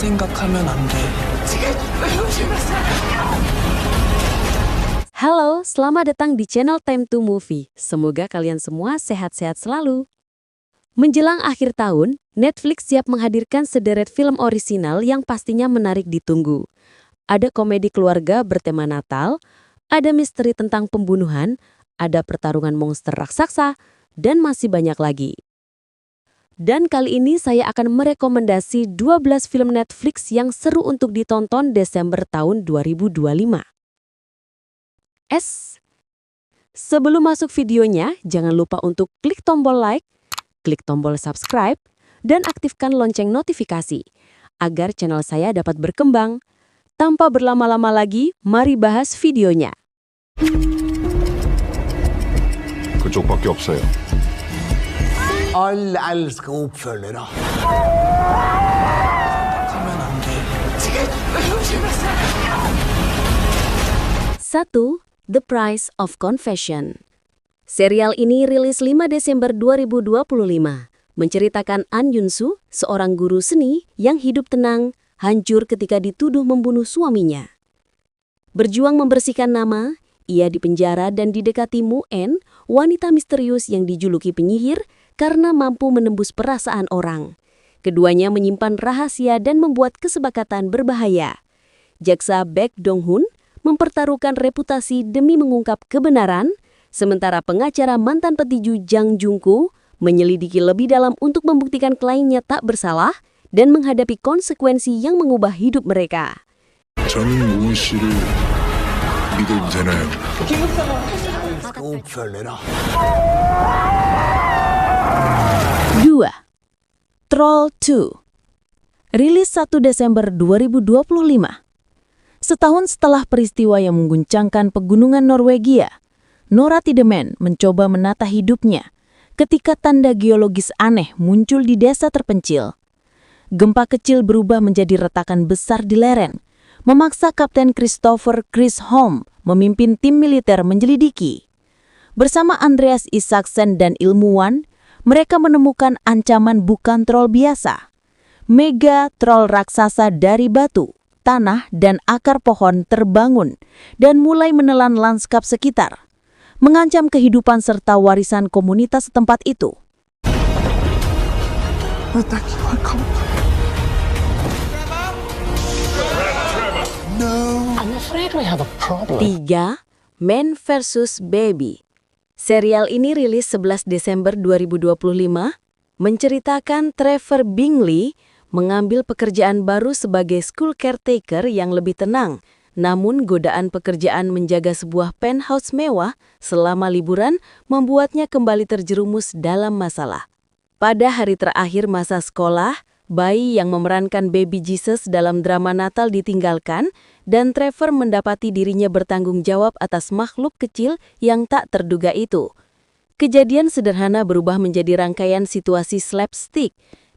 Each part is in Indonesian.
생각하면 안 돼. Halo, selamat datang di channel Time to Movie. Semoga kalian semua sehat-sehat selalu. Menjelang akhir tahun, Netflix siap menghadirkan sederet film orisinal yang pastinya menarik ditunggu. Ada komedi keluarga bertema Natal, ada misteri tentang pembunuhan, ada pertarungan monster raksasa, dan masih banyak lagi. Dan kali ini saya akan merekomendasi 12 film Netflix yang seru untuk ditonton Desember tahun 2025. Sebelum masuk videonya, jangan lupa untuk klik tombol like, klik tombol subscribe, dan aktifkan lonceng notifikasi agar channel saya dapat berkembang. Tanpa berlama-lama lagi, mari bahas videonya. 그쪽밖에 없어요. Alle elsker oppfølgere. 하면 안 돼. 1. The Price of Confession. Serial ini rilis 5 Desember 2025, menceritakan An Yun-soo, seorang guru seni yang hidup tenang, hancur ketika dituduh membunuh suaminya. Berjuang membersihkan nama, ia dipenjara dan didekati Mu-en, wanita misterius yang dijuluki penyihir karena mampu menembus perasaan orang. Keduanya menyimpan rahasia dan membuat kesepakatan berbahaya. Jaksa Baek Dong-hun mempertaruhkan reputasi demi mengungkap kebenaran, sementara pengacara mantan petinju Jang Jung-koo menyelidiki lebih dalam untuk membuktikan kliennya tak bersalah dan menghadapi konsekuensi yang mengubah hidup mereka. 저는 무은 씨를 믿어도 되나요? Elsker oppfølgere. 2. Troll 2. Rilis 1 Desember 2025. Setahun setelah peristiwa yang mengguncangkan pegunungan Norwegia, Nora Tideman mencoba menata hidupnya ketika tanda geologis aneh muncul di desa terpencil. Gempa kecil berubah menjadi retakan besar di lereng, memaksa Kapten Christopher Chris Holm memimpin tim militer menjelidiki. Bersama Andreas Isaksen dan ilmuwan, mereka menemukan ancaman bukan troll biasa. Mega troll raksasa dari batu, tanah, dan akar pohon terbangun dan mulai menelan lanskap sekitar, mengancam kehidupan serta warisan komunitas setempat itu. I'm afraid we have a problem. 3. Man vs. Baby. Serial ini rilis 11 Desember 2025, menceritakan Trevor Bingley mengambil pekerjaan baru sebagai school caretaker yang lebih tenang, namun godaan pekerjaan menjaga sebuah penthouse mewah selama liburan membuatnya kembali terjerumus dalam masalah. Pada hari terakhir masa sekolah, bayi yang memerankan Baby Jesus dalam drama Natal ditinggalkan, dan Trevor mendapati dirinya bertanggung jawab atas makhluk kecil yang tak terduga itu. Kejadian sederhana berubah menjadi rangkaian situasi slapstick,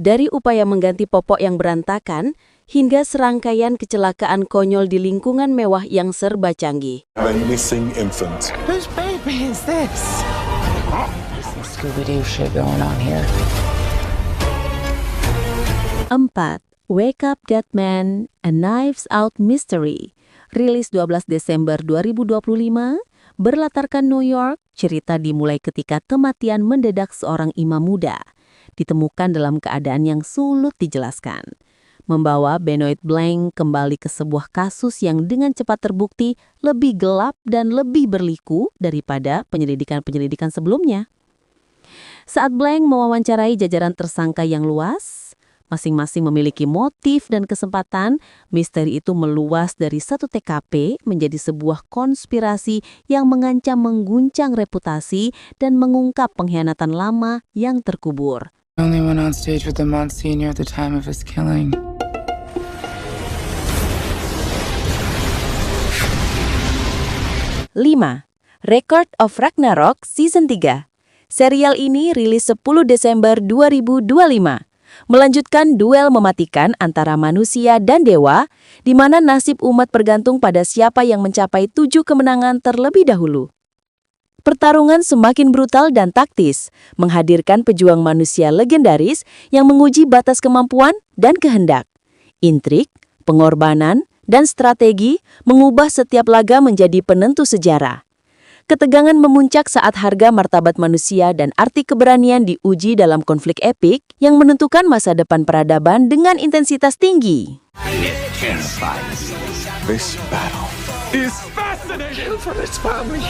dari upaya mengganti popok yang berantakan, hingga serangkaian kecelakaan konyol di lingkungan mewah yang serba canggih. A missing infant. Whose baby is this? There's some Scooby-Doo shit going on here. 4. Wake Up Dead Man, A Knives Out Mystery. Rilis 12 Desember 2025, berlatarkan New York, cerita dimulai ketika kematian mendadak seorang imam muda. Ditemukan dalam keadaan yang sulit dijelaskan. Membawa Benoit Blanc kembali ke sebuah kasus yang dengan cepat terbukti lebih gelap dan lebih berliku daripada penyelidikan-penyelidikan sebelumnya. Saat Blanc mewawancarai jajaran tersangka yang luas, masing-masing memiliki motif dan kesempatan, misteri itu meluas dari satu TKP menjadi sebuah konspirasi yang mengancam mengguncang reputasi dan mengungkap pengkhianatan lama yang terkubur. Only went on stage with the Monsignor at the time of his killing. 5. Record of Ragnarok Season 3. Serial ini rilis 10 Desember 2025. Melanjutkan duel mematikan antara manusia dan dewa, di mana nasib umat bergantung pada siapa yang mencapai 7 kemenangan terlebih dahulu. Pertarungan semakin brutal dan taktis, menghadirkan pejuang manusia legendaris yang menguji batas kemampuan dan kehendak. Intrik, pengorbanan, dan strategi mengubah setiap laga menjadi penentu sejarah. Ketegangan memuncak saat harga martabat manusia dan arti keberanian diuji dalam konflik epik yang menentukan masa depan peradaban dengan intensitas tinggi. This battle is fascinating for its family.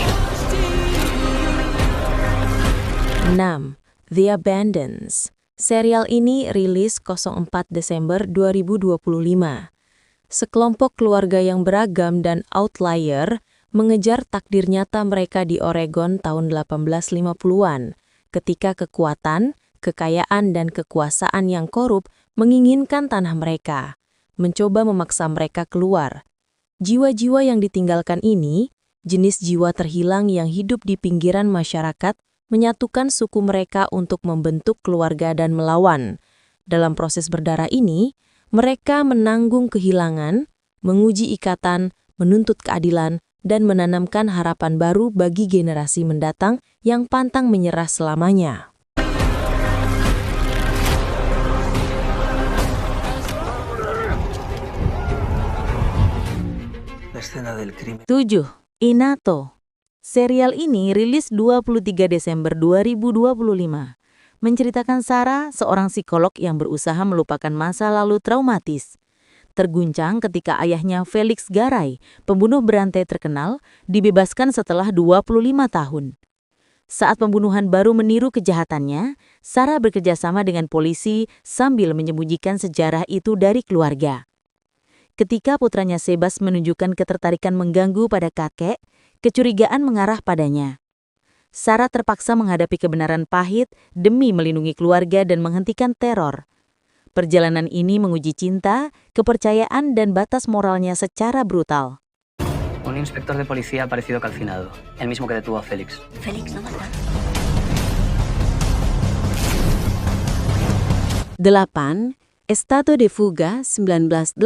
6. The Abandons. Serial ini rilis 04 Desember 2025. Sekelompok keluarga yang beragam dan outlier mengejar takdir nyata mereka di Oregon tahun 1850-an, ketika kekuatan, kekayaan, dan kekuasaan yang korup menginginkan tanah mereka, mencoba memaksa mereka keluar. Jiwa-jiwa yang ditinggalkan ini, jenis jiwa terhilang yang hidup di pinggiran masyarakat, menyatukan suku mereka untuk membentuk keluarga dan melawan. Dalam proses berdarah ini, mereka menanggung kehilangan, menguji ikatan, menuntut keadilan, dan menanamkan harapan baru bagi generasi mendatang yang pantang menyerah selamanya. La escena del crimen. 7. Inato. Serial ini rilis 23 Desember 2025. Menceritakan Sarah, seorang psikolog yang berusaha melupakan masa lalu traumatis. Terguncang ketika ayahnya Felix Garay, pembunuh berantai terkenal, dibebaskan setelah 25 tahun. Saat pembunuhan baru meniru kejahatannya, Sarah bekerja sama dengan polisi sambil menyembunyikan sejarah itu dari keluarga. Ketika putranya Sebas menunjukkan ketertarikan mengganggu pada kakek, kecurigaan mengarah padanya. Sarah terpaksa menghadapi kebenaran pahit demi melindungi keluarga dan menghentikan teror. Perjalanan ini menguji cinta, kepercayaan, dan batas moralnya secara brutal. Un inspector de policía ha aparecido calcinado, el mismo que detuvo a Félix. Félix no mata. 8. Estado de Fuga 1986.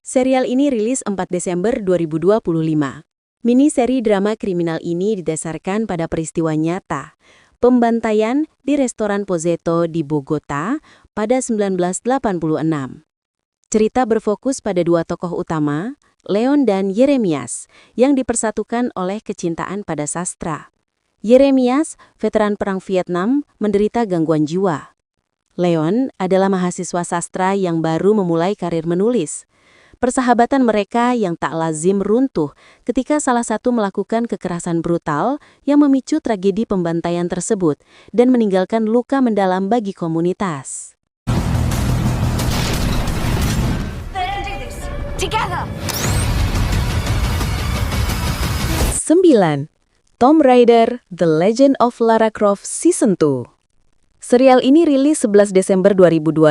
Serial ini rilis 4 Desember 2025. Mini-seri drama kriminal ini didasarkan pada peristiwa nyata, pembantaian di restoran Pozzetto di Bogota pada 1986. Cerita berfokus pada dua tokoh utama, Leon dan Yeremias, yang dipersatukan oleh kecintaan pada sastra. Yeremias, veteran Perang Vietnam, menderita gangguan jiwa. Leon adalah mahasiswa sastra yang baru memulai karir menulis. Persahabatan mereka yang tak lazim runtuh ketika salah satu melakukan kekerasan brutal yang memicu tragedi pembantaian tersebut dan meninggalkan luka mendalam bagi komunitas. Together. 9. Tomb Raider: The Legend of Lara Croft Season 2. Serial ini rilis 11 Desember 2025,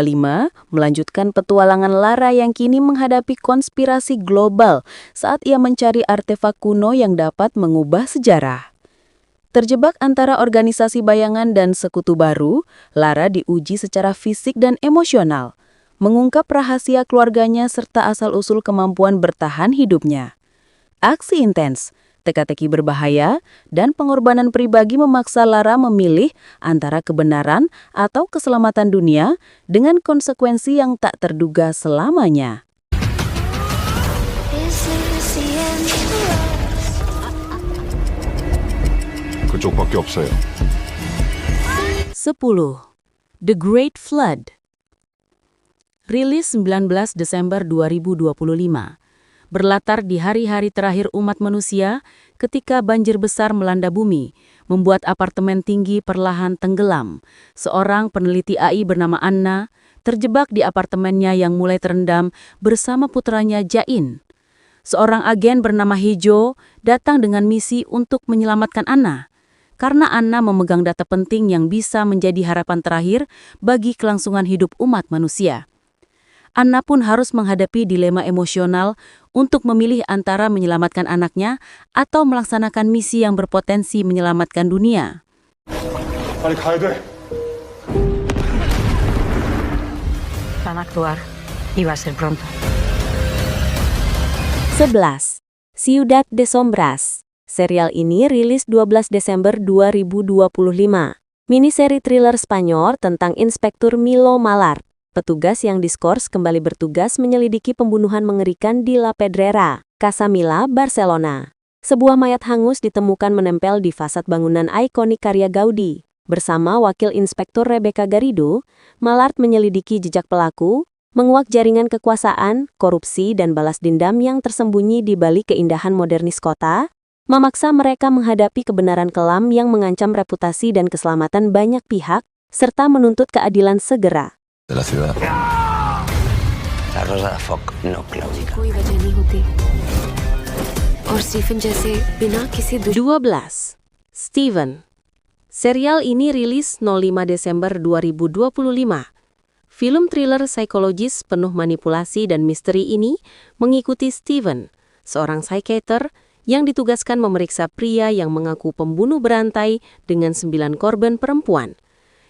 melanjutkan petualangan Lara yang kini menghadapi konspirasi global saat ia mencari artefak kuno yang dapat mengubah sejarah. Terjebak antara organisasi bayangan dan sekutu baru, Lara diuji secara fisik dan emosional, mengungkap rahasia keluarganya serta asal-usul kemampuan bertahan hidupnya. Aksi intens, teka-teki berbahaya, dan pengorbanan pribadi memaksa Lara memilih antara kebenaran atau keselamatan dunia dengan konsekuensi yang tak terduga selamanya. 그쪽밖에 없어요. 10. The Great Flood. Rilis 19 Desember 2025. Berlatar di hari-hari terakhir umat manusia ketika banjir besar melanda bumi, membuat apartemen tinggi perlahan tenggelam. Seorang peneliti AI bernama Anna terjebak di apartemennya yang mulai terendam bersama putranya Jain. Seorang agen bernama Hijo datang dengan misi untuk menyelamatkan Anna, karena Anna memegang data penting yang bisa menjadi harapan terakhir bagi kelangsungan hidup umat manusia. Anna pun harus menghadapi dilema emosional untuk memilih antara menyelamatkan anaknya atau melaksanakan misi yang berpotensi menyelamatkan dunia. 빨리 가야 돼. Van a actuar y va a ser pronto. 11. Ciudad de Sombras. Serial ini rilis 12 Desember 2025. Miniseri thriller Spanyol tentang Inspektur Milo Malart, Petugas yang diskors kembali bertugas menyelidiki pembunuhan mengerikan di La Pedrera, Casamila, Barcelona. Sebuah mayat hangus ditemukan menempel di fasad bangunan ikonik karya Gaudi. Bersama Wakil Inspektur Rebecca Garrido, Mallard menyelidiki jejak pelaku, menguak jaringan kekuasaan, korupsi, dan balas dendam yang tersembunyi di balik keindahan modernis kota, memaksa mereka menghadapi kebenaran kelam yang mengancam reputasi dan keselamatan banyak pihak, serta menuntut keadilan segera. De la ciudad. La rosa de foc no claudica. कोई वजह नहीं होती और स्टीफन जैसे बिना किसी 12. Steven. Serial ini rilis 05 Desember 2025. Film thriller psikologis penuh manipulasi dan misteri ini mengikuti Steven, seorang psikiater yang ditugaskan memeriksa pria yang mengaku pembunuh berantai dengan 9 korban perempuan.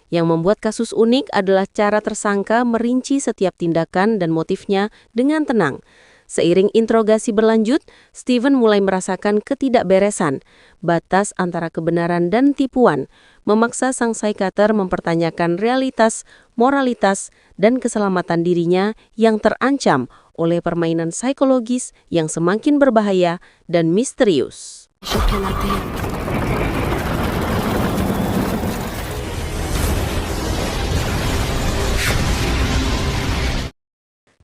Yang membuat kasus unik adalah cara tersangka merinci setiap tindakan dan motifnya dengan tenang. Seiring interogasi berlanjut, Steven mulai merasakan ketidakberesan, batas antara kebenaran dan tipuan, memaksa sang psikiater mempertanyakan realitas, moralitas, dan keselamatan dirinya yang terancam oleh permainan psikologis yang semakin berbahaya dan misterius.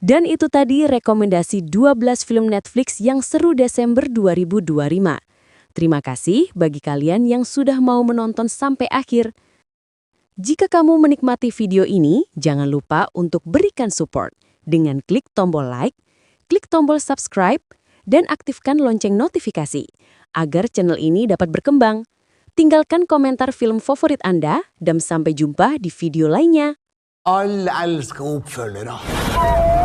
Dan itu tadi rekomendasi 12 film Netflix yang seru Desember 2025. Terima kasih bagi kalian yang sudah mau menonton sampai akhir. Jika kamu menikmati video ini, jangan lupa untuk berikan support dengan klik tombol like, klik tombol subscribe, dan aktifkan lonceng notifikasi agar channel ini dapat berkembang. Tinggalkan komentar film favorit Anda dan sampai jumpa di video lainnya. Alle elsker oppfølgere.